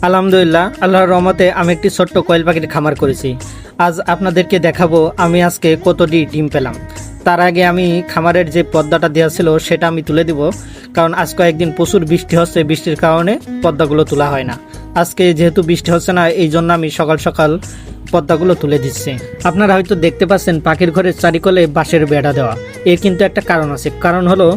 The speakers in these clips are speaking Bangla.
আলহামদুলিল্লাহ, আল্লাহর রহমতে আমি একটি ছোট্ট কোয়েল পাখির খামার করেছি। আজ আপনাদেরকে দেখাবো আমি আজকে কতটি ডিম পেলাম। তার আগে আমি খামারের যে পর্দাটা দেওয়া ছিল সেটা আমি তুলে দিব, কারণ আজ কয়েকদিন প্রচুর বৃষ্টি হচ্ছে, বৃষ্টির কারণে পর্দাগুলো তোলা হয় না। আজকে যেহেতু বৃষ্টি হচ্ছে না, এই জন্য আমি সকাল সকাল পর্দাগুলো তুলে দিচ্ছি। আপনারা হয়তো দেখতে পাচ্ছেন পাখির ঘরের চারিকলে বাঁশের বেড়া দেওয়া। এর কিন্তু একটা কারণ আছে, কারণ হলো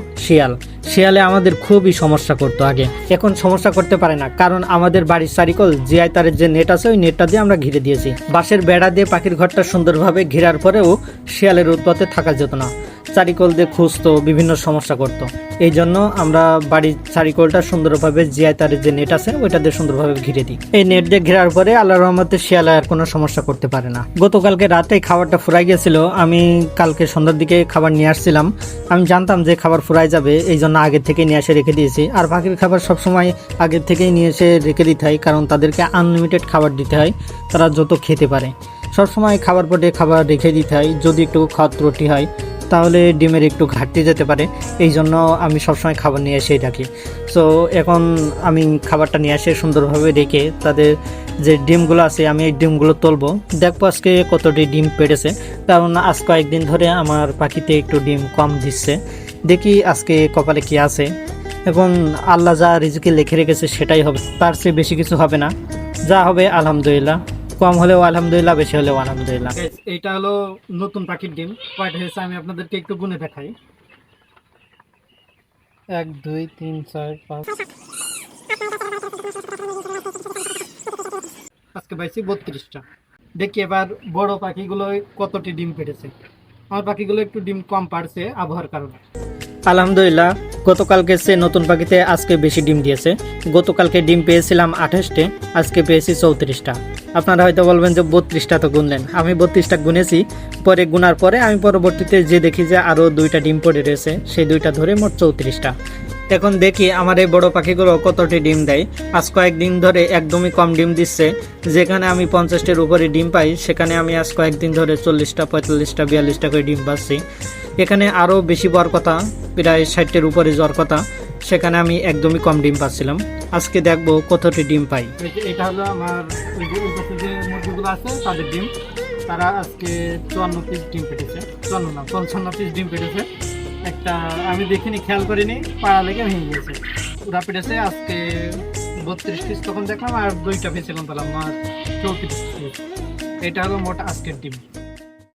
শিয়ালে আমাদের খুবই সমস্যা করতো আগে, এখন সমস্যা করতে পারে না, কারণ আমাদের বাড়ির চারিকল জিআই তারের যে নেট আছে ওই নেটটা দিয়ে আমরা ঘিরে দিয়েছি। বাঁশের বেড়া দিয়ে পাখির ঘরটা সুন্দরভাবে ঘেরার পরেও শিয়ালের উৎপাতে থাকা যেত না, চারিকল দিয়ে খুঁজতো, বিভিন্ন সমস্যা করতো। এই জন্য আমরা বাড়ির চারিকলটা সুন্দরভাবে জিআই তারের যে নেট আছে ওইটা দিয়ে সুন্দরভাবে ঘিরে দিই। এই নেট দিয়ে ঘেরার পরে আল্লাহর রহমতে শিয়ালে আর কোনো সমস্যা করতে পারে না। গতকালকে রাতেই খাবারটা ফুরাই গেছিল, আমি কালকে সন্ধ্যার দিকে খাবার নিয়ে আসছিলাম। আমি জানতাম যে খাবার ফুরাই যাবে, এই জন্য আগের থেকে নিয়ে এসে রেখে দিয়েছি। আর পাখির খাবার সবসময় আগের থেকেই নিয়ে এসে রেখে দিতে হয়, কারণ তাদেরকে আনলিমিটেড খাবার দিতে হয়, তারা যত খেতে পারে। সবসময় খাবার পটে খাবার রেখে দিতে হয়, যদি একটু খাওয়ার ত্রুটি হয় তাহলে ডিমের একটু ঘাটতি যেতে পারে। এই জন্য আমি সবসময় খাবার নিয়ে এসেই রাখি। সো এখন আমি খাবারটা নিয়ে এসে সুন্দরভাবে রেখে তাদের যে ডিমগুলো আছে আমি এই ডিমগুলো তুলবো, দেখবো আজকে কতটি ডিম পেড়েছে। কারণ আজ কয়েকদিন ধরে আমার পাখিতে একটু ডিম কম দিচ্ছে, দেখি আজকে কপালে কি আছে। এখন আল্লাহ যা রিজিকে লিখে রেখেছে সেটাই হবে, তার চেয়ে বেশি কিছু হবে না। যা হবে আলহামদুলিল্লাহ, কম হলেও আলহামদুলিল্লাহ, বেশি হলেও আলহামদুলিল্লাহ। এইটা হলো নতুন পাখির ডিম, কয়টা হয়েছে আমি আপনাদেরকে একটু গুনে দেখাই। 1 2 3 4 5, আজকে পাইছি 32টা। দেখি এবার বড় পাখিগুলো কতটি ডিম পেড়েছে। আমার পাখিগুলো একটু ডিম কম পারছে আবহাওয়ার কারণে। আলহামদুলিল্লাহ, গতকালকে সে নতুন পাখিতে আজকে বেশি ডিম দিয়েছে। গতকালকে ডিম পেয়েছিলাম 28টে, আজকে পেয়েছি 34টা। আপনারা হয়তো বলবেন যে 32টা তো গুনলেন, আমি 32টা গুনেছি। পরে গুনার পরে আমি পরবর্তীতে যে দেখি যে আরও 2টা ডিম পড়ে রয়েছে, সেই 2টা ধরে মোট 34টা। এখন দেখি আমার এই বড় পাখিগুলো কতটি ডিম দেয়। আজ কয়েকদিন ধরে একদমই কম ডিম দিচ্ছে, যেখানে আমি 50টার উপরে ডিম পাই সেখানে আমি আজ কয়েকদিন ধরে 40টা 45টা 42টা করে ডিম পাচ্ছি। এখানে আরও বেশি পাওয়ার কথা, প্রায় 60টার উপরে যাওয়ার কথা, সেখানে আমি একদমই কম ডিম পাচ্ছিলাম। আজকে দেখবো কতটি ডিম পাই। এটা হলো আমার যে মুরগিগুলো আছে তাদের ডিম, তারা আজকে 54 পিস ডিম পেটেছে, 54 না 55 পিস ডিম পেটেছে। একটা আমি দেখিনি, খেয়াল করিনি, পাড়া লেগে ভেঙে গিয়েছে। ওরা পেটেছে আজকে 32 পিস, তখন দেখলাম, আর 2টা পিস এখন পেলাম, আর 34 পিস। এটা হলো মোট আজকের ডিম।